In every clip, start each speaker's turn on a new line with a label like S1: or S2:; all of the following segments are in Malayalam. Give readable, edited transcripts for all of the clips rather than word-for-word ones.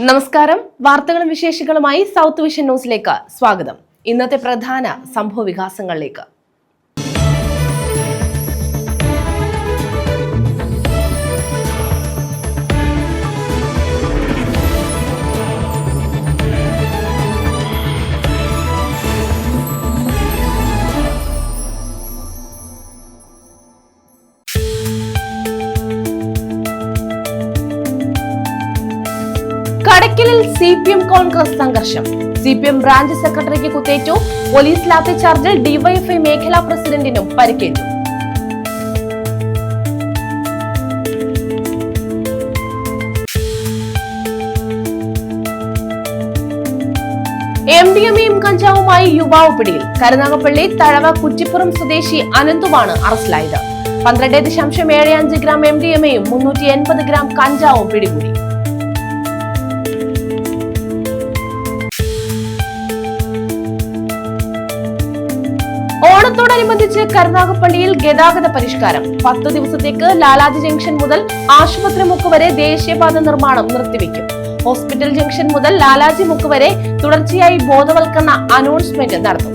S1: നമസ്കാരം. വാർത്തകളും വിശേഷങ്ങളുമായി സൗത്ത് വിഷൻ ന്യൂസിലേക്ക് സ്വാഗതം. ഇന്നത്തെ പ്രധാന സംഭവ വികാസങ്ങളിലേക്ക്. കടയ്ക്കലിൽ CPM കോൺഗ്രസ് സംഘർഷം. CPM ബ്രാഞ്ച് സെക്രട്ടറിക്ക് കുത്തേറ്റു. പോലീസ് ലാത്തിചാർജിൽ ഡിവൈഎഫ്ഐ മേഖലാ പ്രസിഡന്റിനും പരിക്കേറ്റു. MDMAയും കഞ്ചാവുമായി യുവാവ് പിടിയിൽ. കരുനാഗപ്പള്ളി തഴവ കുറ്റിപ്പുറം സ്വദേശി അനന്തുവാണ് അറസ്റ്റിലായത്. 12.75 ഗ്രാം MDMAയും 380 ഗ്രാം കഞ്ചാവും പിടികൂടി. ഓണത്തോടനുബന്ധിച്ച് കരുനാഗപ്പള്ളിയിൽ ഗതാഗത പരിഷ്കാരം. 10 ദിവസത്തേക്ക് ലാലാജി ജംഗ്ഷൻ മുതൽ ആശുപത്രി മുക്ക് വരെ ദേശീയപാത നിർമ്മാണം നിർത്തിവെക്കും. ഹോസ്പിറ്റൽ ജംഗ്ഷൻ മുതൽ ലാലാജി മുക്ക് വരെ തുടർച്ചയായി ബോധവൽക്കരണ അനൗൺസ്മെന്റ് നടത്തും.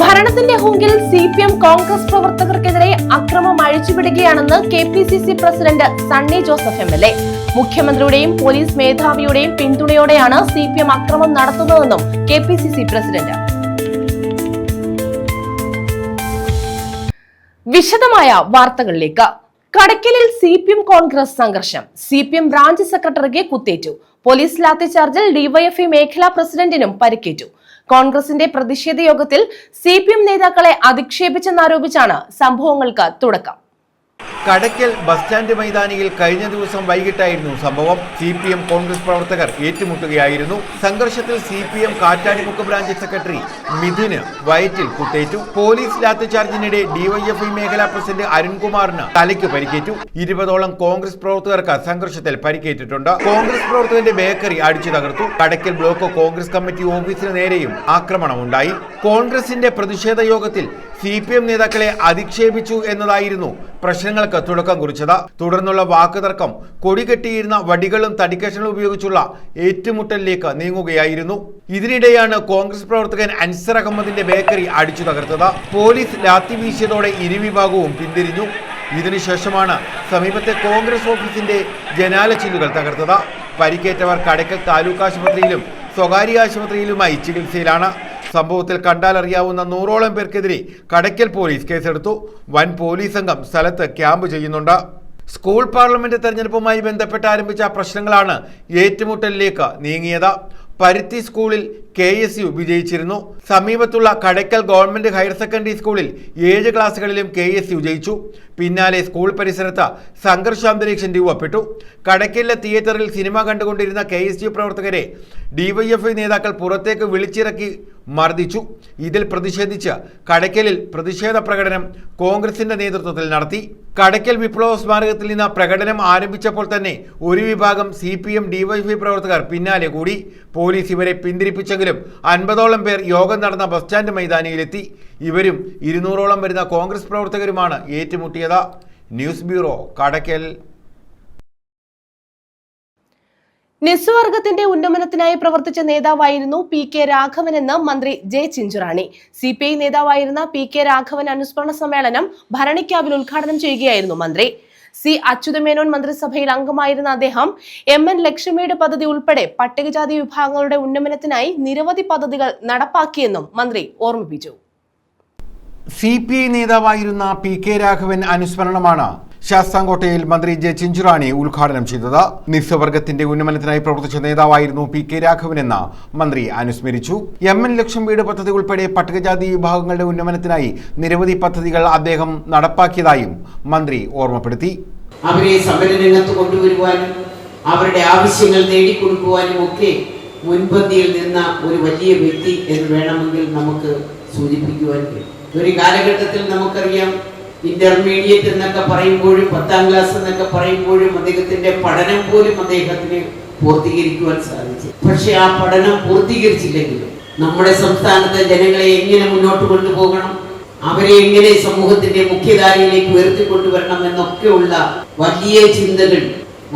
S1: ഭരണത്തിന്റെ ഹുങ്കിൽ CPM കോൺഗ്രസ് പ്രവർത്തകർക്കെതിരെ അക്രമം അഴിച്ചുവിടുകയാണെന്ന് KPCC president Sunny Joseph MLA. മുഖ്യമന്ത്രിയുടെയും പോലീസ് മേധാവിയുടെയും പിന്തുണയോടെയാണ് CPM അക്രമം നടത്തുന്നതെന്നും KPCC പ്രസിഡന്റ്. വിശദമായ വാർത്തകളിലേക്ക്. കടയ്ക്കലിൽ CPM കോൺഗ്രസ് സംഘർഷം. CPM ബ്രാഞ്ച് സെക്രട്ടറിക്ക് കുത്തേറ്റു. പോലീസ് ലാത്തിചാർജിൽ ഡിവൈഎഫ്ഐ മേഖലാ പ്രസിഡന്റിനും പരിക്കേറ്റു. കോൺഗ്രസിന്റെ പ്രതിഷേധ യോഗത്തിൽ CPM നേതാക്കളെ അധിക്ഷേപിച്ചെന്നാരോപിച്ചാണ് സംഭവങ്ങൾക്ക് തുടക്കം.
S2: കടയ്ക്കൽ ബസ് സ്റ്റാൻഡ് മൈതാനിയിൽ കഴിഞ്ഞ ദിവസം വൈകിട്ടായിരുന്നു സംഭവം. CPM കോൺഗ്രസ് പ്രവർത്തകർ ഏറ്റുമുട്ടുകയായിരുന്നു. സംഘർഷത്തിൽ CPM കാറ്റാടിമുക്ക് ബ്രാഞ്ച് സെക്രട്ടറി മിഥുന് വയറ്റിൽ കുത്തേറ്റു. പോലീസ് ലാത്തിചാർജിനിടെ ഡിവൈഎഫ്ഐ മേഖലാ പ്രസിഡന്റ് അരുൺകുമാറിന് തലയ്ക്ക് പരിക്കേറ്റു. 20ഓളം കോൺഗ്രസ് പ്രവർത്തകർക്ക് സംഘർഷത്തിൽ പരിക്കേറ്റിട്ടുണ്ട്. കോൺഗ്രസ് പ്രവർത്തകന്റെ ബേക്കറി അടിച്ചു തകർത്തു. കടയ്ക്കൽ ബ്ലോക്ക് കോൺഗ്രസ് കമ്മിറ്റി ഓഫീസിന് നേരെയും ആക്രമണമുണ്ടായി. കോൺഗ്രസിന്റെ പ്രതിഷേധ യോഗത്തിൽ CPM നേതാക്കളെ അധിക്ഷേപിച്ചു എന്നതായിരുന്നു പ്രശ്നങ്ങൾക്ക് തുടക്കം കുറിച്ചത്. തുടർന്നുള്ള വാക്കുതർക്കം കൊടികെട്ടിയിരുന്ന വടികളും തടിക്കഷണങ്ങളും ഉപയോഗിച്ചുള്ള ഏറ്റുമുട്ടലിലേക്ക് നീങ്ങുകയായിരുന്നു. ഇതിനിടെയാണ് കോൺഗ്രസ് പ്രവർത്തകൻ അൻസർ അഹമ്മദിന്റെ ബേക്കറി അടിച്ചു തകർത്തത്. പോലീസ് ലാത്തി വീശിയതോടെ ഇരുവിഭാഗവും പിന്തിരിഞ്ഞു. ഇതിനുശേഷമാണ് സമീപത്തെ കോൺഗ്രസ് ഓഫീസിന്റെ ജനാലച്ചില്ലുകൾ തകർത്തത്. പരിക്കേറ്റവർ കടയ്ക്കൽ താലൂക്ക് ആശുപത്രിയിലും സ്വകാര്യ ആശുപത്രിയിലുമായി ചികിത്സയിലാണ്. സംഭവത്തിൽ കണ്ടാലറിയാവുന്ന 100ഓളം പേർക്കെതിരെ കടയ്ക്കൽ പോലീസ് കേസെടുത്തു. വൻ പോലീസ് സംഘം സ്ഥലത്ത് ക്യാമ്പ് ചെയ്യുന്നുണ്ട്. സ്കൂൾ പാർലമെന്റ് തെരഞ്ഞെടുപ്പുമായി ബന്ധപ്പെട്ട് ആരംഭിച്ച പ്രശ്നങ്ങളാണ് ഏറ്റുമുട്ടലിലേക്ക് നീങ്ങിയത്. പരുത്തി സ്കൂളിൽ KSU വിജയിച്ചിരുന്നു. സമീപത്തുള്ള കടയ്ക്കൽ ഗവൺമെന്റ് ഹയർ സെക്കൻഡറി സ്കൂളിൽ 7 ക്ലാസുകളിലും KSU ജയിച്ചു. പിന്നാലെ സ്കൂൾ പരിസരത്ത് സംഘർഷാന്തരീക്ഷം രൂപപ്പെട്ടു. കടയ്ക്കലിലെ തിയേറ്ററിൽ സിനിമ കണ്ടുകൊണ്ടിരുന്ന KSU പ്രവർത്തകരെ ഡിവൈഎഫ്ഐ നേതാക്കൾ പുറത്തേക്ക് വിളിച്ചിറക്കി മർദ്ദിച്ചു. ഇതിൽ പ്രതിഷേധിച്ച് കടയ്ക്കലിൽ പ്രതിഷേധ പ്രകടനം കോൺഗ്രസിന്റെ നേതൃത്വത്തിൽ നടത്തി. കടയ്ക്കൽ വിപ്ലവ സ്മാരകത്തിൽ നിന്ന് പ്രകടനം ആരംഭിച്ചപ്പോൾ തന്നെ ഒരു വിഭാഗം CPM ഡിവൈഎഫ്ഐ പ്രവർത്തകർ പിന്നാലെ കൂടി. പോലീസ് ഇവരെ പിന്തിരിപ്പിച്ചെങ്കിലും 50ഓളം പേർ യോഗം നടന്ന ബസ് സ്റ്റാൻഡ് മൈതാനിയിലെത്തി. ഇവരും 200ഓളം വരുന്ന കോൺഗ്രസ് പ്രവർത്തകരുമാണ് ഏറ്റുമുട്ടിയത്. News bureau, Kadakkal.
S1: നിസ്വർഗത്തിന്റെ ഉന്നമനത്തിനായി പ്രവർത്തിച്ച നേതാവായിരുന്നു PK രാഘവൻ എന്ന് മന്ത്രി J. ചിഞ്ചുറാണി. CPI നേതാവായിരുന്ന PK രാഘവൻ അനുസ്മരണ സമ്മേളനം ഭരണിക്കാവിൽ ഉദ്ഘാടനം ചെയ്യുകയായിരുന്നു മന്ത്രി. C. അച്യുതമേനോൻ മന്ത്രിസഭയിൽ അംഗമായിരുന്ന അദ്ദേഹം MN ലക്ഷ്മിയുടെ പദ്ധതി ഉൾപ്പെടെ പട്ടികജാതി വിഭാഗങ്ങളുടെ ഉന്നമനത്തിനായി നിരവധി പദ്ധതികൾ നടപ്പാക്കിയെന്നും മന്ത്രി ഓർമ്മിപ്പിച്ചു.
S2: CPI നേതാവായിരുന്ന PK രാഘവൻ അനുസ്മരണമാണ് ശാസ്താംകോട്ടയിൽ മന്ത്രി J. ചിഞ്ചുറാണി ഉദ്ഘാടനം ചെയ്തത്. നിസ്വർഗത്തിന്റെ ഉന്നമനത്തിനായി പ്രവർത്തിച്ച നേതാവായിരുന്നു PK രാഘവൻ എന്ന മന്ത്രി അനുസ്മരിച്ചു. MN ലക്ഷ്മിയുടെ പദ്ധതി ഉൾപ്പെടെ പട്ടികജാതി വിഭാഗങ്ങളുടെ ഉന്നമനത്തിനായി നിരവധി പദ്ധതികൾ അദ്ദേഹം നടപ്പാക്കിയതായും മന്ത്രി ഓർമ്മപ്പെടുത്തി.
S3: അവരെ സമരരംഗത്ത് കൊണ്ടുവരുവാനും അവരുടെ ആവശ്യങ്ങൾ നേടിക്കൊടുക്കുവാനും ഒക്കെ മുൻപന്തിയിൽ നിന്ന ഒരു വലിയ വ്യക്തി എന്ന് വേണമെങ്കിൽ നമുക്ക് സൂചിപ്പിക്കുവാൻ കഴിയും. ഒരു കാലഘട്ടത്തിൽ നമുക്കറിയാം, ഇന്റർമീഡിയറ്റ് എന്നൊക്കെ പറയുമ്പോഴും 10ാം ക്ലാസ് എന്നൊക്കെ പറയുമ്പോഴും അദ്ദേഹത്തിന്റെ പഠനം പോലും അദ്ദേഹത്തിന് പൂർത്തീകരിക്കുവാൻ സാധിച്ചു. പക്ഷെ ആ പഠനം പൂർത്തീകരിച്ചില്ലെങ്കിലും നമ്മുടെ സംസ്ഥാനത്തെ ജനങ്ങളെ എങ്ങനെ മുന്നോട്ട് കൊണ്ടുപോകണം, അവരെ എങ്ങനെ സമൂഹത്തിന്റെ മുഖ്യധാരയിലേക്ക് ഉയർത്തിക്കൊണ്ടുവരണം എന്നൊക്കെയുള്ള വലിയ ചിന്തകൾ,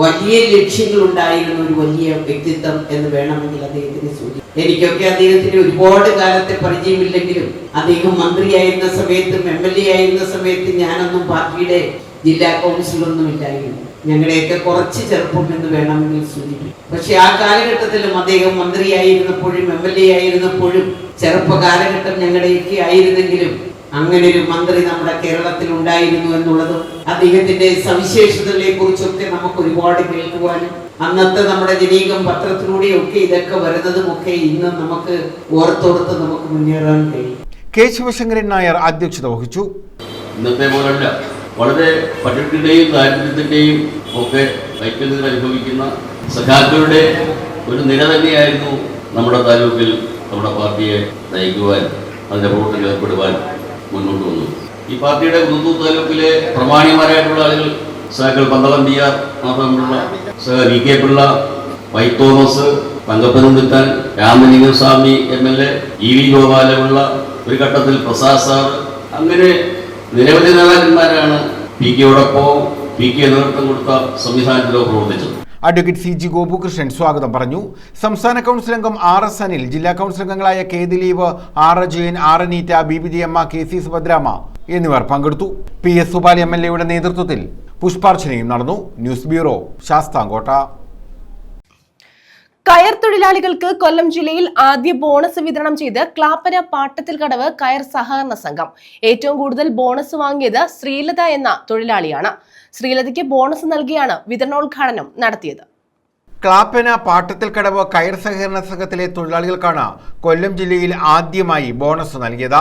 S3: വലിയ ലക്ഷ്യങ്ങൾ ഉണ്ടായിരുന്ന ഒരു വലിയ വ്യക്തിത്വം എന്ന് വേണമെങ്കിൽ അദ്ദേഹത്തിനെ സൂചിപ്പിക്കാം. എനിക്കൊക്കെ അദ്ദേഹത്തിന് ഒരുപാട് കാലത്തെ പരിചയമില്ലെങ്കിലും അദ്ദേഹം മന്ത്രിയായിരുന്ന സമയത്തും MLA ആയിരുന്ന സമയത്തും ഞാനൊന്നും പാർട്ടിയുടെ ജില്ലാ കൗൺസിലൊന്നും ഇല്ലായിരുന്നു. ഞങ്ങളുടെയൊക്കെ കുറച്ച് ചെറുപ്പം എന്ന് വേണമെങ്കിൽ സൂചിപ്പിക്കും. പക്ഷെ ആ കാലഘട്ടത്തിലും അദ്ദേഹം മന്ത്രിയായിരുന്നപ്പോഴും MLA ആയിരുന്നപ്പോഴും ചെറുപ്പ കാലഘട്ടം ഞങ്ങളുടെയൊക്കെ ആയിരുന്നെങ്കിലും അങ്ങനെ ഒരു മന്ത്രി നമ്മുടെ കേരളത്തിൽ ഉണ്ടായിരുന്നു എന്നുള്ളതും അദ്ദേഹത്തിന്റെ സവിശേഷതകളെ കുറിച്ചൊക്കെ നമുക്ക് ഒരുപാട് കേൾക്കുവാനും അന്നത്തെ നമ്മുടെ ജനീകം പത്രത്തിലൂടെയൊക്കെ ഇതൊക്കെ വരുന്നതുമൊക്കെ ഇന്ന് നമുക്ക് ഓർത്തോർത്ത് നമുക്ക് മുന്നേറാൻ കഴിയും.
S2: കെ ശിവശങ്കരൻ നായർ അധ്യക്ഷത വഹിച്ചു.
S4: ഇന്നത്തെ പോലല്ല, വളരെ പട്ടിണിയുടെയും ദാരിദ്ര്യത്തിൻ്റെയും ഒക്കെ ഐക്യത്തിൽ അനുഭവിക്കുന്ന സഖാക്കളുടെ ഒരു നിര തന്നെയായിരുന്നു നമ്മുടെ താലൂക്കിൽ നമ്മുടെ പാർട്ടിയെ നയിക്കുവാൻ, അതിൻ്റെ പ്രവർത്തനം ഏർപ്പെടുവാൻ മുന്നോട്ട് വന്നു. ഈ പാർട്ടിയുടെ കുന്നത്തൂർ താലൂക്കിലെ പ്രമാണിമാരായിട്ടുള്ള ആളുകൾ സഖാക്കൾ പന്തളം PR മാത്രമുള്ള VK പിള്ള, വൈ തോമസ്, തങ്കപ്പനുണ്ടിത്താൻ, രാമലിംഗം സ്വാമി MLA, EV ഗോപാലപിള്ള, ഒരു ഘട്ടത്തിൽ പ്രസാദ് സാർ, അങ്ങനെ നിരവധി നേതാക്കന്മാരാണ് PK നേതൃത്വം കൊടുത്ത സംവിധാനത്തിലോ പ്രവർത്തിച്ചത്.
S2: അഡ്വക്കേറ്റ് CG ഗോപുകൃഷ്ണൻ സ്വാഗതം പറഞ്ഞു. സംസ്ഥാന കൗൺസിൽ അംഗം RS അനിൽ, ജില്ലാ കൗൺസിൽ അംഗങ്ങളായ K Dileep, R Ajayan, R Aneeta, BBD അമ്മ, KC സുഭദ്രാമ എന്നിവർ പങ്കെടുത്തു. PS സുബാൽ MLA നേതൃത്വത്തിൽ പുഷ്പാർച്ചനയും നടന്നു. News bureau, Sasthamcotta.
S1: കയർ തൊഴിലാളികൾക്ക് കൊല്ലം ജില്ലയിൽ ആദ്യ ബോണസ് വിതരണം ചെയ്ത് ക്ലാപ്പന പാട്ടത്തിൽ കടവ് കയർ സഹകരണ സംഘം. ഏറ്റവും കൂടുതൽ ബോണസ് വാങ്ങിയത് ശ്രീലത എന്ന തൊഴിലാളിയാണ്. ശ്രീലതയ്ക്ക് ബോണസ് നൽകിയാണ് വിതരണോദ്ഘാടനം നടത്തിയത്.
S2: ക്ലാപ്പന പാട്ടത്തിൽ കടവ് കയർ സഹകരണ സംഘത്തിലെ തൊഴിലാളികൾക്കാണ് കൊല്ലം ജില്ലയിൽ ആദ്യമായി ബോണസ് നൽകിയത്.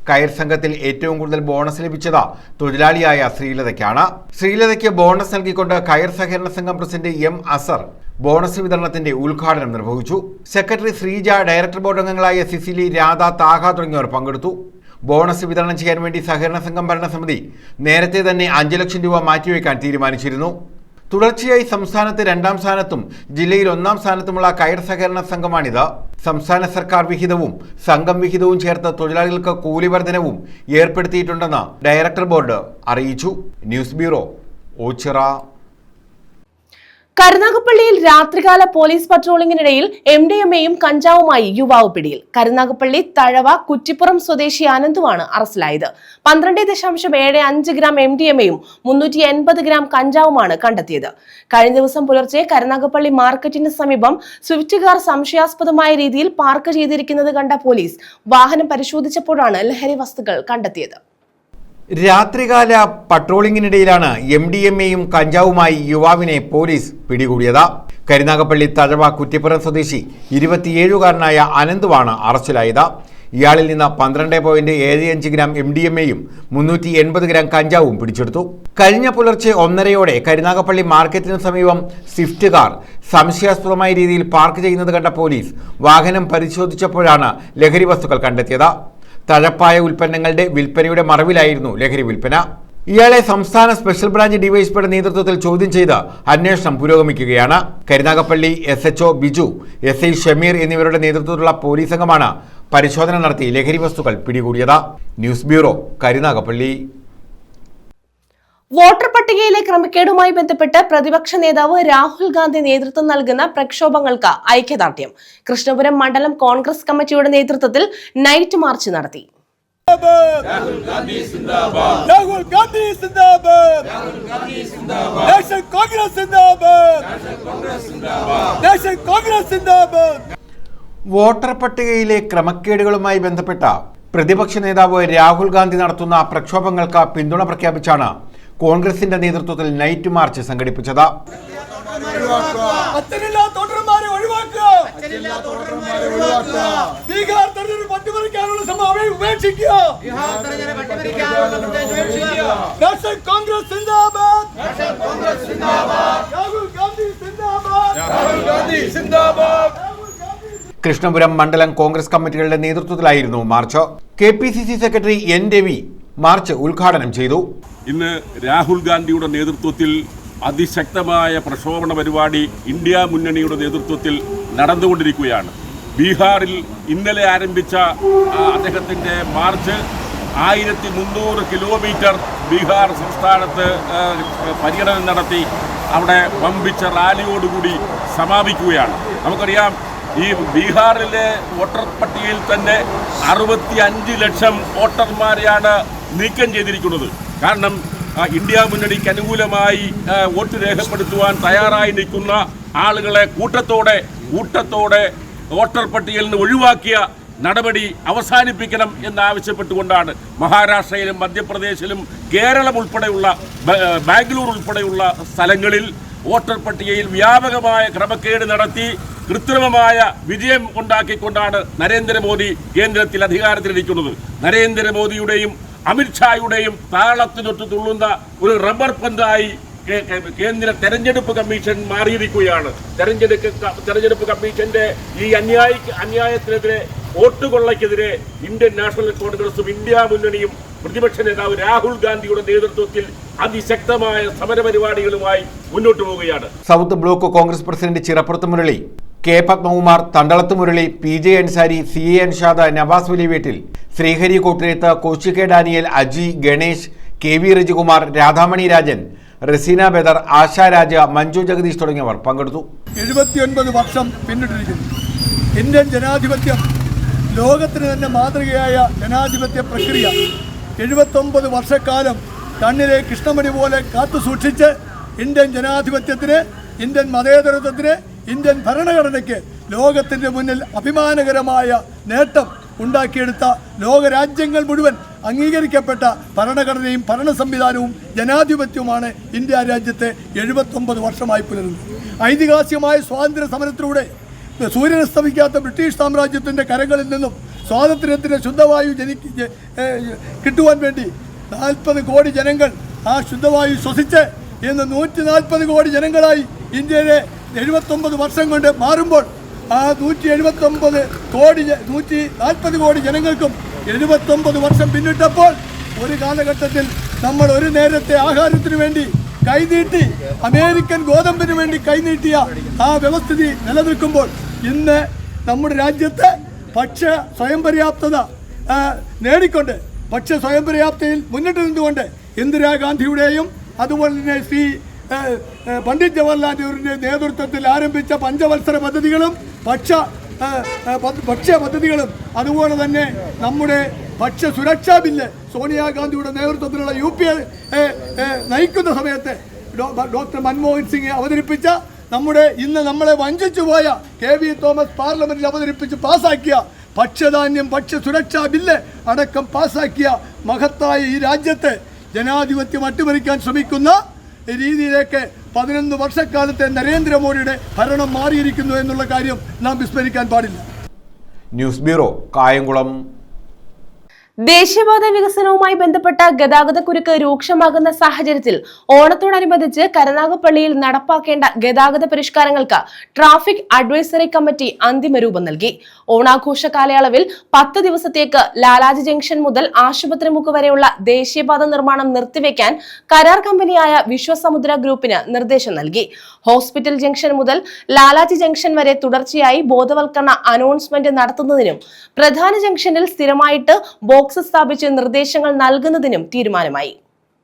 S2: കയർ സംഘത്തിൽ ഏറ്റവും കൂടുതൽ ബോണസ് ലഭിച്ചത് തൊഴിലാളിയായ ശ്രീലതയ്ക്കാണ്. ശ്രീലതയ്ക്ക് ബോണസ് നൽകിക്കൊണ്ട് കയർ സഹകരണ സംഘം പ്രസിഡന്റ് M അസർ ബോണസ് വിതരണത്തിന്റെ ഉദ്ഘാടനം നിർവഹിച്ചു. സെക്രട്ടറി ശ്രീജ, ഡയറക്ടർ ബോർഡ് അംഗങ്ങളായ സിസിലി, രാധ, താഹ തുടങ്ങിയവർ പങ്കെടുത്തു. ബോണസ് വിതരണം ചെയ്യാൻ വേണ്ടി സഹകരണ സംഘം ഭരണസമിതി നേരത്തെ തന്നെ 5 ലക്ഷം രൂപ മാറ്റിവെക്കാൻ തീരുമാനിച്ചിരുന്നു. തുടർച്ചയായി സംസ്ഥാനത്ത് 2ാം സ്ഥാനത്തും ജില്ലയിൽ 1ാം സ്ഥാനത്തുമുള്ള കയർ സഹകരണ സംഘമാണിത്. സംസ്ഥാന സർക്കാർ വിഹിതവും സംഘം വിഹിതവും ചേർത്ത് തൊഴിലാളികൾക്ക് കൂലി വർധനവും ഏർപ്പെടുത്തിയിട്ടുണ്ടെന്ന് ഡയറക്ടർ ബോർഡ് അറിയിച്ചു. News bureau, Ochira.
S1: കരുനാഗപ്പള്ളിയിൽ രാത്രികാല പോലീസ് പട്രോളിംഗിനിടയിൽ MDMAയും കഞ്ചാവുമായി യുവാവ് പിടിയിൽ. കരുനാഗപ്പള്ളി തഴവ കുറ്റിപ്പുറം സ്വദേശി അനന്തുവാണ് അറസ്റ്റിലായത്. 12.75 ഗ്രാം MDMAയും 380 ഗ്രാം കഞ്ചാവുമാണ് കണ്ടെത്തിയത്. കഴിഞ്ഞ ദിവസം പുലർച്ചെ കരുനാഗപ്പള്ളി മാർക്കറ്റിന് സമീപം സ്വിഫ്റ്റ് കാർ സംശയാസ്പദമായ രീതിയിൽ പാർക്ക് ചെയ്തിരിക്കുന്നത് കണ്ട പോലീസ് വാഹനം പരിശോധിച്ചപ്പോഴാണ് ലഹരി വസ്തുക്കൾ കണ്ടെത്തിയത്.
S2: രാത്രികാല പട്രോളിംഗിനിടയിലാണ് MDMAയും കഞ്ചാവുമായി യുവാവിനെ പോലീസ് പിടികൂടിയത്. കരുനാഗപ്പള്ളി തഴവ കുറ്റിപ്പുറം സ്വദേശി 27-കാരനായ അനന്തുവാണ് അറസ്റ്റിലായത്. ഇയാളിൽ നിന്ന് 12.75 ഗ്രാം MDMAയും 380 ഗ്രാം കഞ്ചാവും പിടിച്ചെടുത്തു. കഴിഞ്ഞ പുലർച്ചെ 1:30 കരുനാഗപ്പള്ളി മാർക്കറ്റിന് സമീപം സ്വിഫ്റ്റ് കാർ സംശയാസ്പദമായ രീതിയിൽ പാർക്ക് ചെയ്യുന്നത് കണ്ട പോലീസ് വാഹനം പരിശോധിച്ചപ്പോഴാണ് ലഹരി വസ്തുക്കൾ കണ്ടെത്തിയത്. തഴപ്പായ ഉൽപ്പന്നങ്ങളുടെ വിൽപ്പനയുടെ മറവിലായിരുന്നു ലഹരി വിൽപ്പന. ഇയാളെ സംസ്ഥാന സ്പെഷ്യൽ ബ്രാഞ്ച് ഡിവൈഎസ്പിയുടെ നേതൃത്വത്തിൽ ചോദ്യം ചെയ്ത് അന്വേഷണം പുരോഗമിക്കുകയാണ്. കരുനാഗപ്പള്ളി SHO ബിജു, SI ഷമീർ എന്നിവരുടെ നേതൃത്വത്തിലുള്ള പോലീസ് സംഘമാണ് പരിശോധന നടത്തി ലഹരി വസ്തുക്കൾ പിടികൂടിയത്. News bureau, Karunagappally.
S1: വോട്ടർ പട്ടികയിലെ ക്രമക്കേടുമായി ബന്ധപ്പെട്ട് പ്രതിപക്ഷ നേതാവ് രാഹുൽ ഗാന്ധി നേതൃത്വം നൽകുന്ന പ്രക്ഷോഭങ്ങൾക്ക് ഐക്യദാർഢ്യം. കൃഷ്ണപുരം മണ്ഡലം കോൺഗ്രസ് കമ്മിറ്റിയുടെ നേതൃത്വത്തിൽ നൈറ്റ് മാർച്ച് നടത്തി.
S2: വോട്ടർ പട്ടികയിലെ ക്രമക്കേടുകളുമായി ബന്ധപ്പെട്ട പ്രതിപക്ഷ നേതാവ് രാഹുൽ ഗാന്ധി നടത്തുന്ന പ്രക്ഷോഭങ്ങൾക്ക് പിന്തുണ പ്രഖ്യാപിച്ചാണ് കോൺഗ്രസിന്റെ നേതൃത്വത്തിൽ നൈറ്റ് മാർച്ച് സംഘടിപ്പിച്ചത്. കൃഷ്ണപുരം മണ്ഡലം കോൺഗ്രസ് കമ്മിറ്റികളുടെ നേതൃത്വത്തിലായിരുന്നു March. KPCC secretary N Ravi March ഉദ്ഘാടനം ചെയ്തു.
S5: ഇന്ന് രാഹുൽ ഗാന്ധിയുടെ നേതൃത്വത്തിൽ അതിശക്തമായ പ്രക്ഷോഭണ പരിപാടി ഇന്ത്യ മുന്നണിയുടെ നേതൃത്വത്തിൽ നടന്നുകൊണ്ടിരിക്കുകയാണ്. ബീഹാറിൽ ഇന്നലെ ആരംഭിച്ച അദ്ദേഹത്തിൻ്റെ മാർച്ച് 1300 കിലോമീറ്റർ ബീഹാർ സംസ്ഥാനത്ത് പര്യടനം നടത്തി അവിടെ വമ്പിച്ച റാലിയോടുകൂടി സമാപിക്കുകയാണ്. നമുക്കറിയാം, ഈ ബീഹാറിലെ വോട്ടർ പട്ടികയിൽ തന്നെ 65 ലക്ഷം വോട്ടർമാരെയാണ് നീക്കം ചെയ്തിരിക്കുന്നത്. കാരണം ഇന്ത്യ മുന്നണിക്ക് അനുകൂലമായി വോട്ട് രേഖപ്പെടുത്തുവാൻ തയ്യാറായി നിൽക്കുന്ന ആളുകളെ കൂട്ടത്തോടെ വോട്ടർ പട്ടികയിൽ നിന്ന് ഒഴിവാക്കിയ നടപടി അവസാനിപ്പിക്കണം എന്നാവശ്യപ്പെട്ടുകൊണ്ടാണ് മഹാരാഷ്ട്രയിലും മധ്യപ്രദേശിലും കേരളം ഉൾപ്പെടെയുള്ള ബാംഗ്ലൂർ ഉൾപ്പെടെയുള്ള സ്ഥലങ്ങളിൽ വോട്ടർ പട്ടികയിൽ വ്യാപകമായ ക്രമക്കേട് നടത്തി കൃത്രിമമായ വിജയം ഉണ്ടാക്കിക്കൊണ്ടാണ് നരേന്ദ്രമോദി കേന്ദ്രത്തിൽ അധികാരത്തിലിരിക്കുന്നത്. നരേന്ദ്രമോദിയുടെയും അമിത്ഷായുടെയും താളത്തിനൊത്ത് തുള്ളുന്ന ഒരു റബ്ബർ പന്തായി കേന്ദ്ര തെരഞ്ഞെടുപ്പ് കമ്മീഷൻ മാറിയിരിക്കുകയാണ്. തെരഞ്ഞെടുപ്പ് കമ്മീഷന്റെ ഈ അന്യായത്തിനെതിരെ, വോട്ടുകൊള്ളയ്ക്കെതിരെ ഇന്ത്യൻ നാഷണൽ കോൺഗ്രസും ഇന്ത്യ മുന്നണിയും പ്രതിപക്ഷ നേതാവ് രാഹുൽ ഗാന്ധിയുടെ നേതൃത്വത്തിൽ അതിശക്തമായ സമരപരിപാടികളുമായി മുന്നോട്ട് പോവുകയാണ്.
S2: South block Congress president Chirappurath Murali, K Padmakumar, Thandalath Murali, PJ Ansari, CA Anshad, Navas Valiya Veettil, Sreehari Kottileth, Koshy K Daniel, Aji, Ganesh, KV Rajikumar, Radhamani Rajan, Raseena Badar, Asha Raja, Manju Jagadeesh തുടങ്ങിയവർ പങ്കെടുത്തു.
S6: 79 വർഷം പിന്നിട്ടിരിക്കുന്നു. ഇന്ത്യൻ ജനാധിപത്യം ലോകത്തിന് തന്നെ മാതൃകയായ ജനാധിപത്യ പ്രക്രിയ 79 വർഷക്കാലം കണ്ണിലെ കൃഷ്ണമണി പോലെ കാത്തുസൂക്ഷിച്ച് ഇന്ത്യൻ ജനാധിപത്യത്തിന്, ഇന്ത്യൻ മതേതരത്വത്തിന്, ഇന്ത്യൻ ഭരണഘടനയ്ക്ക് ലോകത്തിൻ്റെ മുന്നിൽ അഭിമാനകരമായ നേട്ടം ഉണ്ടാക്കിയെടുത്ത, ലോകരാജ്യങ്ങൾ മുഴുവൻ അംഗീകരിക്കപ്പെട്ട ഭരണഘടനയും ഭരണ സംവിധാനവും ജനാധിപത്യവുമാണ് ഇന്ത്യ രാജ്യത്തെ 79 വർഷമായി പുലരുന്നത്. ഐതിഹാസികമായ സ്വാതന്ത്ര്യ സമരത്തിലൂടെ സൂര്യനസ്തമിക്കാത്ത ബ്രിട്ടീഷ് സാമ്രാജ്യത്തിൻ്റെ കരങ്ങളിൽ നിന്നും സ്വാതന്ത്ര്യത്തിന് ശുദ്ധവായു കിട്ടുവാൻ വേണ്ടി 40 കോടി ജനങ്ങൾ ആ ശുദ്ധവായു ശ്വസിച്ച് ഇന്ന് 140 കോടി ജനങ്ങളായി ഇന്ത്യയിലെ 79 വർഷം കൊണ്ട് മാറുമ്പോൾ ആ 140 കോടി ജനങ്ങൾക്കും 79 വർഷം പിന്നിട്ടപ്പോൾ ഒരു കാലഘട്ടത്തിൽ നമ്മൾ ഒരു നേരത്തെ ആഹാരത്തിന് വേണ്ടി കൈനീട്ടി, അമേരിക്കൻ ഗോതമ്പിന് വേണ്ടി കൈനീട്ടിയ ആ വ്യവസ്ഥിതി നിലനിൽക്കുമ്പോൾ ഇന്ന് നമ്മുടെ രാജ്യത്ത് ഭക്ഷ്യ സ്വയം പര്യാപ്തത നേടിക്കൊണ്ട്, ഭക്ഷ്യ സ്വയം പര്യാപ്തയിൽ മുന്നിട്ട് നിന്നുകൊണ്ട് ഇന്ദിരാഗാന്ധിയുടെയും അതുപോലെ തന്നെ ശ്രീ പണ്ഡിറ്റ് ജവഹർലാൽ നെഹ്റുവിൻ്റെ നേതൃത്വത്തിൽ ആരംഭിച്ച പഞ്ചവത്സര പദ്ധതികളും ഭക്ഷ്യ പദ്ധതികളും, അതുപോലെ തന്നെ നമ്മുടെ ഭക്ഷ്യ സുരക്ഷാ ബില്ല് സോണിയാഗാന്ധിയുടെ നേതൃത്വത്തിലുള്ള UPA നയിക്കുന്ന സമയത്ത് ഡോക്ടർ മൻമോഹൻ സിംഗ് അവതരിപ്പിച്ച, നമ്മുടെ ഇന്ന് നമ്മളെ വഞ്ചിച്ചു പോയ KV തോമസ് പാർലമെന്റിൽ അവതരിപ്പിച്ച് പാസാക്കിയ ഭക്ഷ്യധാന്യം ഭക്ഷ്യ സുരക്ഷാ ബില്ല് അടക്കം പാസാക്കിയ മഹത്തായ ഈ രാജ്യത്തെ ജനാധിപത്യം അട്ടിമറിക്കാൻ ശ്രമിക്കുന്ന രീതിയിലേക്ക് 11 വർഷക്കാലത്തെ നരേന്ദ്രമോദിയുടെ ഭരണം മാറിയിരിക്കുന്നു എന്നുള്ള കാര്യം നാം വിസ്മരിക്കാൻ പാടില്ല.
S2: News bureau, Kayamkulam.
S1: ദേശീയപാത വികസനവുമായി ബന്ധപ്പെട്ട ഗതാഗതക്കുരുക്ക് രൂക്ഷമാകുന്ന സാഹചര്യത്തിൽ ഓണത്തോടനുബന്ധിച്ച് കരുനാഗപ്പള്ളിയിൽ നടപ്പാക്കേണ്ട ഗതാഗത പരിഷ്കാരങ്ങൾക്ക് ട്രാഫിക് അഡ്വൈസറി കമ്മിറ്റി അന്തിമ രൂപം നൽകി. ഓണാഘോഷ കാലയളവിൽ 10 ദിവസത്തേക്ക് ലാലാജി ജംഗ്ഷൻ മുതൽ ആശുപത്രിമുക്ക് വരെയുള്ള ദേശീയപാത നിർമ്മാണം നിർത്തിവെക്കാൻ കരാർ കമ്പനിയായ വിശ്വസമുദ്ര ഗ്രൂപ്പിന് നിർദ്ദേശം നൽകി. ഹോസ്പിറ്റൽ ജംഗ്ഷൻ മുതൽ ലാലാജി ജംഗ്ഷൻ വരെ തുടർച്ചയായി ബോധവൽക്കരണ അനൗൺസ്മെന്റ് നടത്തുന്നതിനും പ്രധാന ജംഗ്ഷനിൽ സ്ഥിരമായിട്ട് ബോക്സ് സ്ഥാപിച്ച് നിർദ്ദേശങ്ങൾ നൽകുന്നതിനും തീരുമാനമായി.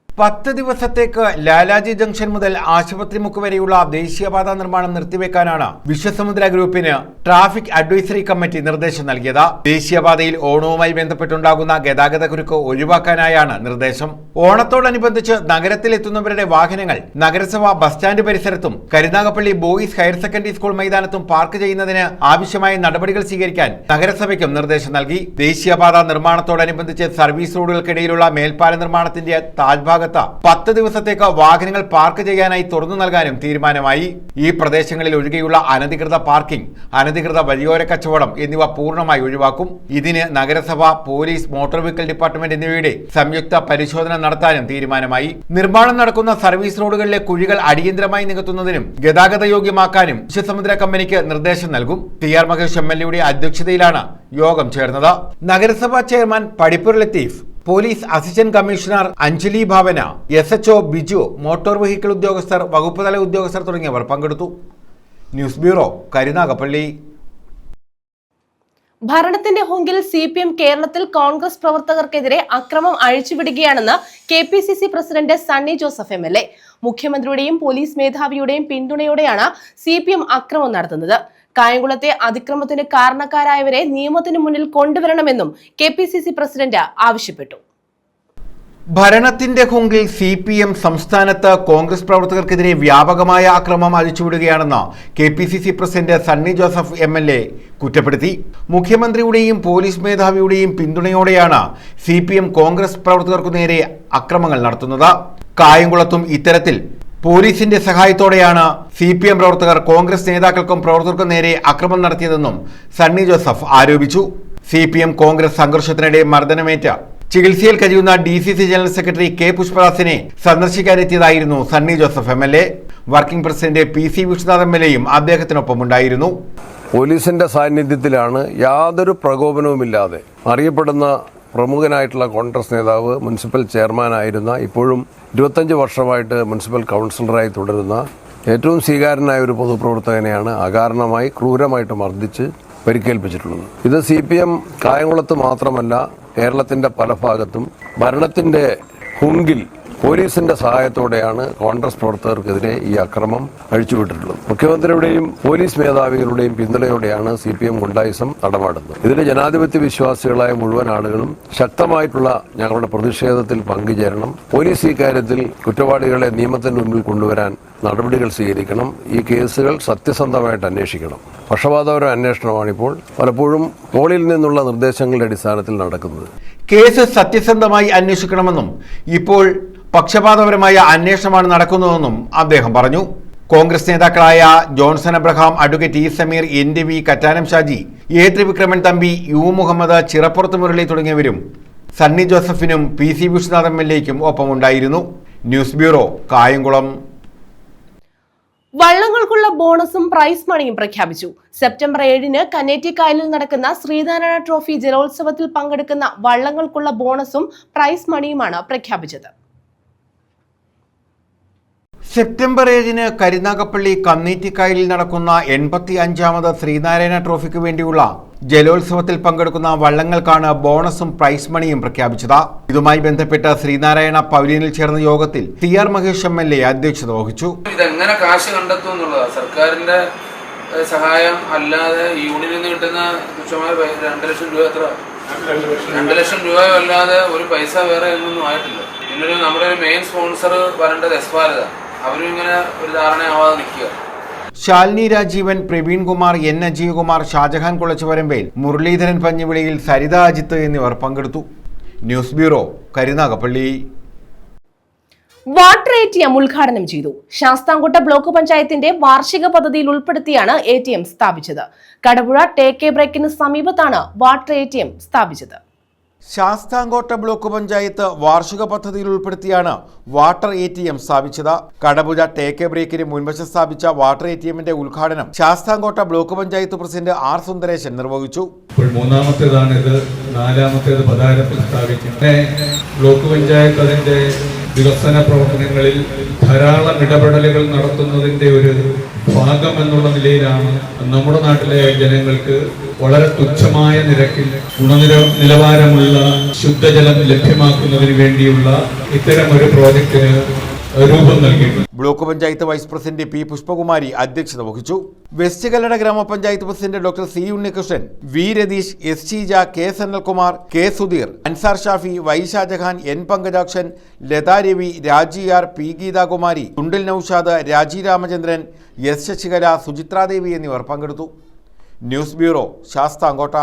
S2: 10 ദിവസത്തേക്ക് ലാലാജി ജംഗ്ഷൻ മുതൽ ആശുപത്രിമുക്ക് വരെയുള്ള ദേശീയപാത നിർമ്മാണം നിർത്തിവെക്കാനാണ് വിശ്വസമുദ്ര ഗ്രൂപ്പിന് ട്രാഫിക് അഡ്വൈസറി കമ്മിറ്റി നിർദ്ദേശം നൽകിയത്. ദേശീയപാതയിൽ ഓണവുമായി ബന്ധപ്പെട്ടുണ്ടാകുന്ന ഗതാഗതക്കുരുക്ക് ഒഴിവാക്കാനായാണ് നിർദ്ദേശം. ഓണത്തോടനുബന്ധിച്ച് നഗരത്തിലെത്തുന്നവരുടെ വാഹനങ്ങൾ നഗരസഭ ബസ് സ്റ്റാൻഡ് പരിസരത്തും Karunagappally boys higher secondary school മൈതാനത്തും പാർക്ക് ചെയ്യുന്നതിന് ആവശ്യമായ നടപടികൾ സ്വീകരിക്കാൻ നഗരസഭയ്ക്കും നിർദ്ദേശം നൽകി. ദേശീയപാത നിർമ്മാണത്തോടനുബന്ധിച്ച് സർവീസ് റോഡുകൾക്കിടയിലുള്ള മേൽപ്പാല നിർമ്മാണത്തിന്റെ താഴ്ഭാഗത്ത് 10 ദിവസത്തേക്ക് വാഹനങ്ങൾ പാർക്ക് ചെയ്യാനായി തുറന്നു നൽകാനും തീരുമാനമായി. ഈ പ്രദേശങ്ങളിൽ ഒഴികെയുള്ള അനധികൃത പാർക്കിംഗ്, അനധികൃത വഴിയോര കച്ചവടം എന്നിവ പൂർണ്ണമായി ഒഴിവാക്കും. ഇതിന് നഗരസഭ, പോലീസ്, മോട്ടോർ വെഹിക്കിൾ ഡിപ്പാർട്ട്മെന്റ് എന്നിവയുടെ സംയുക്ത പരിശോധന നടത്താനും തീരുമാനമായി. നിർമ്മാണം നടക്കുന്ന സർവീസ് റോഡുകളിലെ കുഴികൾ അടിയന്തരമായി നികത്തുന്നതിനും ഗതാഗത യോഗ്യമാക്കാനും വിശ്വസമുദ്ര കമ്പനിക്ക് നിർദ്ദേശം നൽകും. TR മഹേഷ് MLA അധ്യക്ഷതയിലാണ് യോഗം ചേർന്നത്. നഗരസഭാ chairman Padippura Latheef, police assistant commissioner Anjali Bhavana, SHO Biju, motor vehicle ഉദ്യോഗസ്ഥർ, വകുപ്പുതല ഉദ്യോഗസ്ഥർ തുടങ്ങിയവർ പങ്കെടുത്തു. News bureau, Karunagappally.
S1: ഭരണത്തിന്റെ ഹുങ്കിൽ CPM കേരളത്തിൽ കോൺഗ്രസ് പ്രവർത്തകർക്കെതിരെ അക്രമം അഴിച്ചുവിടുകയാണെന്ന് KPCC president Sunny Joseph MLA. മുഖ്യമന്ത്രിയുടെയും പോലീസ് മേധാവിയുടെയും പിന്തുണയോടെയാണ് CPM അക്രമം നടത്തുന്നത്. കായംകുളത്തെ അതിക്രമത്തിന് കാരണക്കാരായവരെ നിയമത്തിന് മുന്നിൽ കൊണ്ടുവരണമെന്നും KPCC പ്രസിഡന്റ് ആവശ്യപ്പെട്ടു.
S2: ഭരണത്തിന്റെ ഹുങ്കിൽ CPM സംസ്ഥാനത്ത് കോൺഗ്രസ് പ്രവർത്തകർക്കെതിരെ വ്യാപകമായ അക്രമം അഴിച്ചുവിടുകയാണെന്ന് KPCC president Sunny Joseph MLA കുറ്റപ്പെടുത്തി. മുഖ്യമന്ത്രിയുടെയും പോലീസ് മേധാവിയുടെയും പിന്തുണയോടെയാണ് CPM കോൺഗ്രസ് പ്രവർത്തകർക്കു നേരെ അക്രമങ്ങൾ നടത്തുന്നത്. കായംകുളത്തും ഇത്തരത്തിൽ പോലീസിന്റെ സഹായത്തോടെയാണ് CPM പ്രവർത്തകർ കോൺഗ്രസ് നേതാക്കൾക്കും പ്രവർത്തകർക്കും നേരെ അക്രമം നടത്തിയതെന്നും സണ്ണി ജോസഫ് ആരോപിച്ചു. CPM കോൺഗ്രസ് സംഘർഷത്തിനിടെ മർദ്ദനമേറ്റ ചികിത്സയിൽ കഴിയുന്ന DCC ജനറൽ സെക്രട്ടറി K. പുഷ്പദാസിനെ സന്ദർശിക്കാനെത്തിയതായിരുന്നു Sunny Joseph MLA. Working president PC Vishnunath MLAയും അദ്ദേഹത്തിനൊപ്പം ഉണ്ടായിരുന്നു.
S7: പോലീസിന്റെ സാന്നിധ്യത്തിലാണ് യാതൊരു പ്രകോപനവുമില്ലാതെ അറിയപ്പെടുന്ന പ്രമുഖനായിട്ടുള്ള കോൺഗ്രസ് നേതാവ്, മുനിസിപ്പൽ ചെയർമാനായിരുന്ന, ഇപ്പോഴും 25 വർഷമായിട്ട് മുനിസിപ്പൽ കൗൺസിലറായി തുടരുന്ന ഏറ്റവും സ്വീകാര്യനായ ഒരു പൊതുപ്രവർത്തകനെയാണ് അകാരണമായി ക്രൂരമായിട്ട് മർദ്ദിച്ച് പരിക്കേൽപ്പിച്ചിട്ടുള്ളത്. ഇത് CPM കായംകുളത്ത് മാത്രമല്ല, കേരളത്തിന്റെ പല ഭാഗത്തും ഭരണത്തിന്റെ ഹുങ്കിൽ പോലീസിന്റെ സഹായത്തോടെയാണ് കോൺഗ്രസ് പ്രവർത്തകർക്കെതിരെ ഈ അക്രമം അഴിച്ചുവിട്ടിട്ടുള്ളത്. മുഖ്യമന്ത്രിയുടെയും പോലീസ് മേധാവികളുടെയും പിന്തുണയോടെയാണ് CPM ഗുണ്ടായിസം നടമാടുന്നത്. ഇതിന് ജനാധിപത്യ വിശ്വാസികളായ മുഴുവൻ ആളുകളും ശക്തമായിട്ടുള്ള ഞങ്ങളുടെ പ്രതിഷേധത്തിൽ പങ്കുചേരണം. പോലീസ് ഇക്കാര്യത്തിൽ കുറ്റവാളികളെ നിയമത്തിന് മുന്നിൽ കൊണ്ടുവരാൻ നടപടികൾ സ്വീകരിക്കണം. ഈ കേസുകൾ സത്യസന്ധമായിട്ട് അന്വേഷിക്കണം. പക്ഷപാതപരമായ അന്വേഷണമാണിപ്പോൾ പലപ്പോഴും മുകളിൽ നിന്നുള്ള നിർദ്ദേശങ്ങളുടെ അടിസ്ഥാനത്തിൽ നടക്കുന്നത്.
S2: കേസ് സത്യസന്ധമായി അന്വേഷിക്കണമെന്നും ഇപ്പോൾ പക്ഷപാതപരമായ അന്വേഷണമാണ് നടക്കുന്നതെന്നും അദ്ദേഹം പറഞ്ഞു. കോൺഗ്രസ് നേതാക്കളായ Johnson Abraham, advocate E. Sameer, NDV, Kattanam Shaji, A. Thrivikraman Thampi, U. Muhammad, Chirappurath Murali തുടങ്ങിയവരും സണ്ണി ജോസഫിനും PC വിഷ്ണുനാഥ് MLAയ്ക്കും ഒപ്പമുണ്ടായിരുന്നു. News bureau, Kayamkulam.
S1: വള്ളങ്ങൾക്കുള്ള ബോണസും പ്രൈസ് മണിയും പ്രഖ്യാപിച്ചു. സെപ്റ്റംബർ 7-ന് കന്നേറ്റിക്കായലിൽ നടക്കുന്ന ശ്രീനാരായണ ട്രോഫി ജലോത്സവത്തിൽ പങ്കെടുക്കുന്ന വള്ളങ്ങൾക്കുള്ള ബോണസും പ്രൈസ് മണിയുമാണ് പ്രഖ്യാപിച്ചത്.
S2: സെപ്റ്റംബർ 7-ന് കരുനാഗപ്പള്ളി കന്നേറ്റിക്കായലിൽ നടക്കുന്ന 85ാമത് ശ്രീനാരായണ ട്രോഫിക്ക് വേണ്ടിയുള്ള ജലോത്സവത്തിൽ പങ്കെടുക്കുന്ന വള്ളങ്ങൾക്കാണ് ബോണസും പ്രൈസ് മണിയും പ്രഖ്യാപിച്ചത്. ഇതുമായി ബന്ധപ്പെട്ട് ശ്രീനാരായണ പവലിയനിൽ ചേർന്ന യോഗത്തിൽ CR മഹേഷ് MLA അധ്യക്ഷത വഹിച്ചു.
S8: ഇതെങ്ങനെ കാശ് കണ്ടെത്തും എന്നുള്ളതാണ്. സർക്കാരിന്റെ സഹായം അല്ലാതെ യൂണിയനിൽ നിന്ന് കിട്ടുന്ന തുച്ഛമായ 2 ലക്ഷം രൂപ, 2 ലക്ഷം രൂപയോ അല്ലാതെ ഒരു പൈസ വേറെ ഒന്നും ആയിട്ടില്ല. പിന്നൊരു നമ്മുടെ ഒരു മെയിൻ സ്പോൺസർ വരേണ്ടത് എസ്പാലത, അവരും ഇങ്ങനെ ഒരു ധാരണയാവാതെ നിൽക്കുക.
S2: ശാലിനി രാജീവൻ, പ്രവീൺ കുമാർ, N. അജീവകുമാർ, ഷാജഹാൻ കുളച്ചുവരമ്പേൽ, മുരളീധരൻ പഞ്ഞിവിളിയിൽ, സരിത അജിത്ത് എന്നിവർ പങ്കെടുത്തു. News bureau, Karunagappally.
S1: Water ATM ഉദ്ഘാടനം ചെയ്തു. ശാസ്താംകോട്ട ബ്ലോക്ക് പഞ്ചായത്തിന്റെ വാർഷിക പദ്ധതിയിൽ ഉൾപ്പെടുത്തിയാണ് ATM സ്ഥാപിച്ചത്. കടപുഴ ടേക്ക് ബ്രേക്കിന് സമീപത്താണ് വാട്ടർ ATM സ്ഥാപിച്ചത്.
S2: ശാസ്താംകോട്ട ബ്ലോക്ക് പഞ്ചായത്ത് വാർഷിക പദ്ധതിയിൽ ഉൾപ്പെടുത്തിയാണ് വാട്ടർ ATM സ്ഥാപിച്ചത്. കടപുഴ ടേക്ക് ബ്രേക്കിന് മുൻവശം സ്ഥാപിച്ച വാട്ടർ ATMന്റെ ഉദ്ഘാടനം Sasthamcotta block panchayat president R. Sundaresan നിർവഹിച്ചു.
S9: ഇപ്പോൾ 3ാമത്തേതാണിത്. 4ാമത്തേത് പതാരത്തിൽ സ്ഥാപിക്കുന്നത്. ബ്ലോക്ക് പഞ്ചായത്ത് അതിന്റെ വികസന പ്രവർത്തനങ്ങളിൽ ധാരാളം ഇടപെടലുകൾ നടത്തുന്നതിന്റെ ഒരു ഭാഗം എന്നുള്ള നിലയിലാണ് നമ്മുടെ നാട്ടിലെ ജനങ്ങൾക്ക് വളരെ തുച്ഛമായ നിരക്കിൽ ഗുണനിലവാരമുള്ള ശുദ്ധജലം ലഭ്യമാക്കുന്നതിന് വേണ്ടിയുള്ള ഇത്തരം ഒരു പ്രോജക്റ്റിന് രൂപം നൽകിയിട്ടുണ്ട്.
S2: Block panchayat vice president P. Pushpakumari അധ്യക്ഷത വഹിച്ചു. വെസ്റ്റ് കല്ലട ഗ്രാമപഞ്ചായത്ത് president doctor C. Unnikrishnan, V. Ratheesh, S. Sheeja, K. Sanalkumar, K. Sudheer, Ansar Shafi, Y. Shajahan, N. Pankajakshan, Latha Ravi, Raji R. P. Geethakumari, Thundil Naushad, രാജി രാമചന്ദ്രൻ, S. ശശികല, സുചിത്രാദേവി എന്നിവർ പങ്കെടുത്തു. News bureau, Sasthamcotta.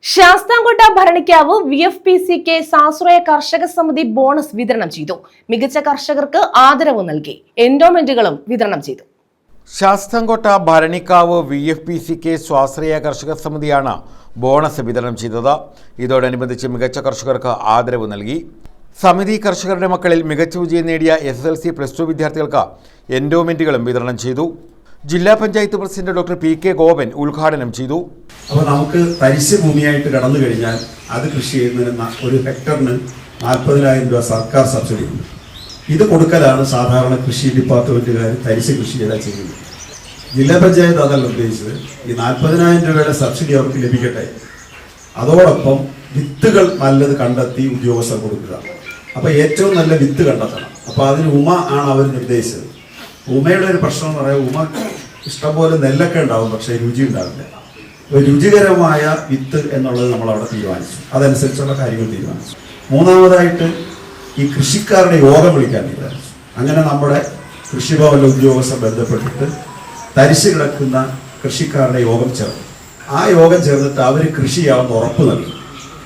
S1: Sasthamcotta Bharanikkavu VFPCK സാശ്രയ കർഷക സമിതി ബോണസ് വിതരണം ചെയ്തു. മികച്ച കർഷകർക്ക് ആദരവ് നൽകി. എൻഡോമെന്റുകളും വിതരണം ചെയ്തു.
S2: ശാസ്താംകോട്ട ഭരണിക്കാവ് VFPCK സ്വാശ്രയ കർഷക സമിതിയാണ് ബോണസ് വിതരണം ചെയ്തത്. ഇതോടനുബന്ധിച്ച് മികച്ച കർഷകർക്ക് ആദരവ് നൽകി. സമിതി കർഷകരുടെ മക്കളിൽ മികച്ച വിജയം നേടിയ SSLC, +2 വിദ്യാർത്ഥികൾക്ക് എൻഡോമെന്റുകളും വിതരണം ചെയ്തു. ജില്ലാ panchayat president doctor P.K. Gopan ഉദ്ഘാടനം ചെയ്തു.
S10: അപ്പോൾ നമുക്ക് തരിശ് ഭൂമിയായിട്ട് കടന്നു കഴിഞ്ഞാൽ അത് കൃഷി ചെയ്യുന്നതിന് ഒരു ഹെക്ടറിന് 40,000 രൂപ സർക്കാർ സബ്സിഡി ഉണ്ട്. ഇത് കൊടുക്കലാണ് സാധാരണ കൃഷി ഡിപ്പാർട്ട്മെൻറ്റുകാർ തരിശ് കൃഷി ചെയ്താൽ ചെയ്യുന്നത്. ജില്ലാ പഞ്ചായത്ത് അതല്ല ഉദ്ദേശിച്ചത്. ഈ 40,000 രൂപയുടെ സബ്സിഡി അവർക്ക് ലഭിക്കട്ടെ, അതോടൊപ്പം വിത്തുകൾ നല്ലത് കണ്ടെത്തി ഉദ്യോഗസ്ഥർ കൊടുക്കുക. അപ്പോൾ ഏറ്റവും നല്ല വിത്ത് കണ്ടെത്തണം. അപ്പോൾ അതിന് ഉമ ആണ് അവർ നിർദ്ദേശിച്ചത്. ഉമയുടെ ഒരു പ്രശ്നം എന്ന് പറയുന്നത്, ഉമ ഇഷ്ടംപോലെ നെല്ലൊക്കെ ഉണ്ടാവും, പക്ഷേ രുചി ഉണ്ടാവില്ല. അപ്പോൾ രുചികരമായ വിത്ത് എന്നുള്ളത് നമ്മളവിടെ തീരുമാനിച്ചു. അതനുസരിച്ചുള്ള കാര്യങ്ങൾ തീരുമാനിച്ചു. മൂന്നാമതായിട്ട് ഈ കൃഷിക്കാരുടെ യോഗം വിളിക്കാൻ തീരുമാനിച്ചു. അങ്ങനെ നമ്മുടെ കൃഷിഭവനിലെ ഉദ്യോഗസ്ഥർ ബന്ധപ്പെട്ടിട്ട് തരിശ് കിടക്കുന്ന കൃഷിക്കാരുടെ യോഗം ചേർന്നു. ആ യോഗം ചേർന്നിട്ട് അവർ കൃഷി ചെയ്യാമെന്ന് ഉറപ്പ് നൽകി.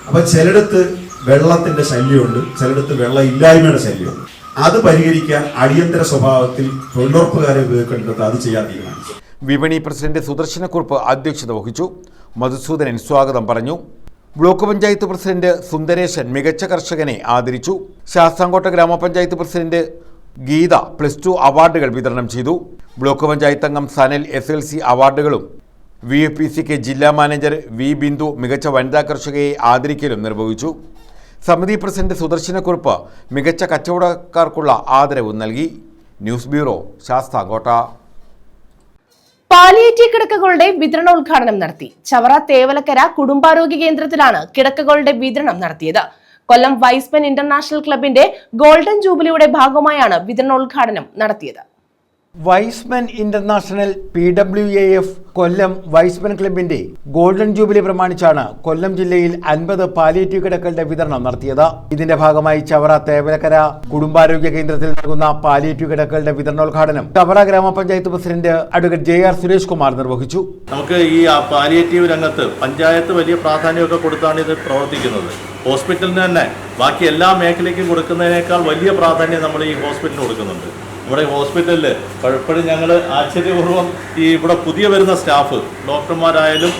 S10: അപ്പം ചിലയിടത്ത് വെള്ളത്തിൻ്റെ ശല്യമുണ്ട്, ചിലയിടത്ത് വെള്ളം ഇല്ലായ്മയുടെ ശല്യമുണ്ട്. അത് പരിഹരിക്കാൻ അടിയന്തര സ്വഭാവത്തിൽ തൊഴിലുറപ്പുകാരെ ഉപയോഗിക്കേണ്ടത് അത് ചെയ്യാൻ തീരുമാനിച്ചു.
S2: വിപണി പ്രസിഡന്റ് സുദർശനക്കുറുപ്പ് അധ്യക്ഷത വഹിച്ചു. മധുസൂദനൻ സ്വാഗതം പറഞ്ഞു. ബ്ലോക്ക് പഞ്ചായത്ത് പ്രസിഡന്റ് സുന്ദരേശൻ മികച്ച കർഷകനെ ആദരിച്ചു. ശാസ്താംകോട്ട ഗ്രാമപഞ്ചായത്ത് പ്രസിഡന്റ് ഗീത +2 അവാർഡുകൾ വിതരണം ചെയ്തു. ബ്ലോക്ക് പഞ്ചായത്ത് അംഗം സനൽ SLC അവാർഡുകളും VFPCക്ക് ജില്ലാ മാനേജർ വി ബിന്ദു മികച്ച വനിതാ കർഷകയെ ആദരിക്കലും നിർവഹിച്ചു. സമിതി പ്രസിഡന്റ് സുദർശനക്കുറുപ്പ് മികച്ച കച്ചവടക്കാർക്കുള്ള ആദരവ് നൽകി. News bureau, Sasthamcotta.
S1: പാലിയേറ്റീവ് കിടക്കകളുടെ വിതരണോദ്ഘാടനം നടത്തി. ചവറ തേവലക്കര കുടുംബാരോഗ്യ കേന്ദ്രത്തിലാണ് കിടക്കകളുടെ വിതരണം നടത്തിയത്. കൊല്ലം വൈസ്മെൻ ഇന്റർനാഷണൽ ക്ലബിന്റെ ഗോൾഡൻ ജൂബിലിയുടെ ഭാഗമായാണ് വിതരണോദ്ഘാടനം നടത്തിയത്.
S2: Y's Men international PWAF Kollam Y's Men ക്ലബിന്റെ ഗോൾഡൻ ജൂബിലി പ്രമാണിച്ചാണ് കൊല്ലം ജില്ലയിൽ 50 പാലിയേറ്റീവ് കിടക്കകളുടെ വിതരണം നടത്തിയത്. ഇതിന്റെ ഭാഗമായി ചവറ തേവലക്കര കുടുംബാരോഗ്യ കേന്ദ്രത്തിൽ നൽകുന്ന പാലിയേറ്റീവ് കിടക്കകളുടെ വിതരണോദ്ഘാടനം ചവറ ഗ്രാമപഞ്ചായത്ത് president advocate JR Suresh Kumar നിർവഹിച്ചു.
S11: നമുക്ക് ഈ പാലിയേറ്റീവ് രംഗത്ത് പഞ്ചായത്ത് വലിയ പ്രാധാന്യമൊക്കെ കൊടുത്താണ് ഇത് പ്രവർത്തിക്കുന്നത്. ഹോസ്പിറ്റലിന് തന്നെ ബാക്കി എല്ലാ മേഖലയ്ക്കും കൊടുക്കുന്നതിനേക്കാൾ വലിയ പ്രാധാന്യം നമ്മൾ ഈ ഹോസ്പിറ്റലിന് കൊടുക്കുന്നുണ്ട്. നമ്മുടെ ഹോസ്പിറ്റലിൽ പലപ്പോഴും ഞങ്ങൾ ആശ്ചര്യപൂർവ്വം ഈ ഇവിടെ പുതിയ വരുന്ന സ്റ്റാഫ് ഡോക്ടർമാരായാലും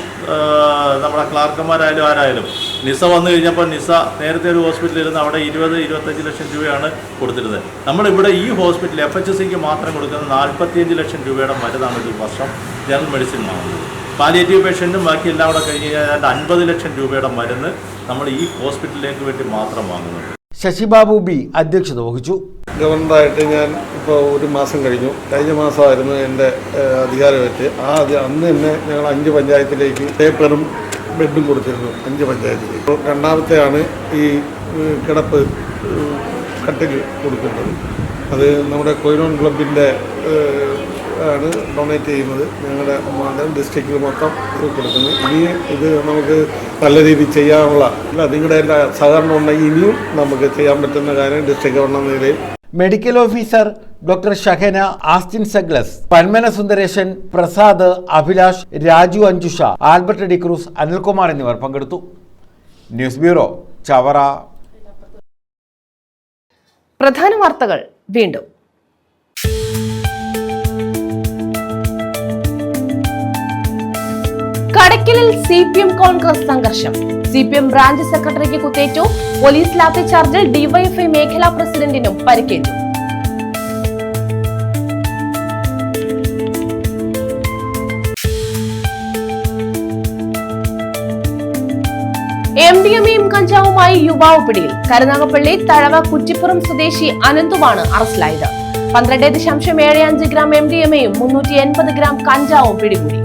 S11: നമ്മുടെ ക്ലാർക്കന്മാരായാലും ആരായാലും നിസ വന്നു കഴിഞ്ഞപ്പോൾ നിസ നേരത്തെ ഒരു ഹോസ്പിറ്റലിൽ ഇരുന്ന് അവിടെ 20-25 ലക്ഷം രൂപയാണ് കൊടുത്തിരുന്നത്. നമ്മളിവിടെ ഈ ഹോസ്പിറ്റൽ FHCക്ക് മാത്രം കൊടുക്കുന്നത് 45 ലക്ഷം രൂപയുടെ മരുന്നാണ് ഒരു വർഷം ജനറൽ മെഡിസിൻ വാങ്ങുന്നത്. പാലിയേറ്റീവ് പേഷ്യൻറ്റും ബാക്കി എല്ലാം കൂടെ കഴിഞ്ഞ് കഴിഞ്ഞാൽ 50 ലക്ഷം രൂപയുടെ മരുന്ന് നമ്മൾ ഈ ഹോസ്പിറ്റലിലേക്ക് വേണ്ടി മാത്രം വാങ്ങുന്നുണ്ട്.
S2: ശശിബാബു B അധ്യക്ഷത വഹിച്ചു.
S12: ഗവർണറായിട്ട് ഞാൻ ഇപ്പോൾ 1 മാസം കഴിഞ്ഞു. കഴിഞ്ഞ മാസമായിരുന്നു എൻ്റെ അധികാരമേറ്റ്. അന്ന് തന്നെ ഞങ്ങൾ 5 പഞ്ചായത്തിലേക്ക് പേപ്പറും ബെഡും കൊടുത്തിരുന്നു. 5 പഞ്ചായത്തിലേക്ക്. ഇപ്പോൾ രണ്ടാമത്തെയാണ് ഈ കിടപ്പ് കട്ടിൽ കൊടുക്കുന്നത്. അത് നമ്മുടെ കൊയിലോൺ ക്ലബിൻ്റെ ആണ് ഡൊണേറ്റ് ചെയ്യുന്നത്. ഞങ്ങളുടെ ഡിസ്ട്രിക്റ്റിൽ മൊത്തം കൊടുക്കുന്നു. ഇനി ഇത് നമുക്ക് നല്ല രീതിയിൽ ചെയ്യാനുള്ള നിങ്ങളുടെ എല്ലാ സഹകരണം ഉണ്ടെങ്കിൽ ഇനിയും നമുക്ക് ചെയ്യാൻ പറ്റുന്ന കാര്യം ഡിസ്ട്രിക്ട് ഗവർണർ നിലയിൽ.
S2: Medical officer doctor Shahana, Austin സഗ്ലസ്, പന്മന സുന്ദരേശൻ, പ്രസാദ്, അഭിലാഷ്, രാജു അഞ്ജുഷ, ആൽബർട്ട് ഡിക്രൂസ്, അനിൽകുമാർ എന്നിവർ പങ്കെടുത്തു. News bureau, Chavara.
S1: പ്രധാന വാർത്തകൾ വീണ്ടും. കടയ്ക്കലിൽ CPM കോൺഗ്രസ് സംഘർഷം. CPM ബ്രാഞ്ച് സെക്രട്ടറിക്ക് കുത്തേറ്റു. പോലീസ് ലാത്തിചാർജിൽ DYFI മേഖലാ പ്രസിഡന്റിനും പരിക്കേറ്റു. MDMAയും കഞ്ചാവുമായി യുവാവ് പിടിയിൽ. കരുനാഗപ്പള്ളി തഴവ കുറ്റിപ്പുറം സ്വദേശി അനന്തുവാണ് അറസ്റ്റിലായത്. 12.75 ഗ്രാം MDMAയും 380 ഗ്രാം കഞ്ചാവും പിടികൂടി.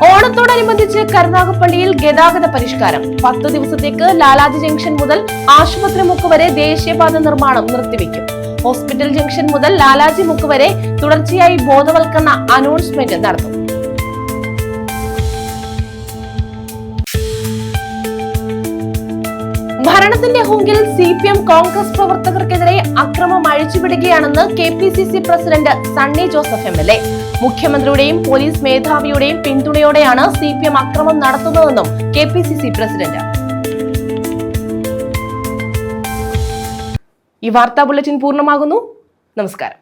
S1: ഓണത്തോടനുബന്ധിച്ച് കരുനാഗപ്പള്ളിയിൽ ഗതാഗത പരിഷ്കാരം. 10 ദിവസത്തേക്ക് ലാലാജി ജംഗ്ഷൻ മുതൽ ആശുപത്രി മുക്ക് വരെ ദേശീയപാത നിർമ്മാണം നിർത്തിവെക്കും. ഹോസ്പിറ്റൽ ജംഗ്ഷൻ മുതൽ ലാലാജി മുക്ക് വരെ തുടർച്ചയായി ബോധവൽക്കരണ അനൗൺസ്മെന്റ് നടത്തും. ഭരണത്തിന്റെ ഹുങ്കിൽ CPM കോൺഗ്രസ് പ്രവർത്തകർക്കെതിരെ അക്രമം അഴിച്ചുവിടുകയാണെന്ന് KPCC president Sunny Joseph MLA. മുഖ്യമന്ത്രിയുടെയും പോലീസ് മേധാവിയുടെയും പിന്തുണയോടെയാണ് CPM അക്രമം നടത്തുന്നതെന്നും KPCC പ്രസിഡന്റ്. ഈ വാർത്താ ബുള്ളറ്റിൻ പൂർണ്ണമാകുന്നു. നമസ്കാരം.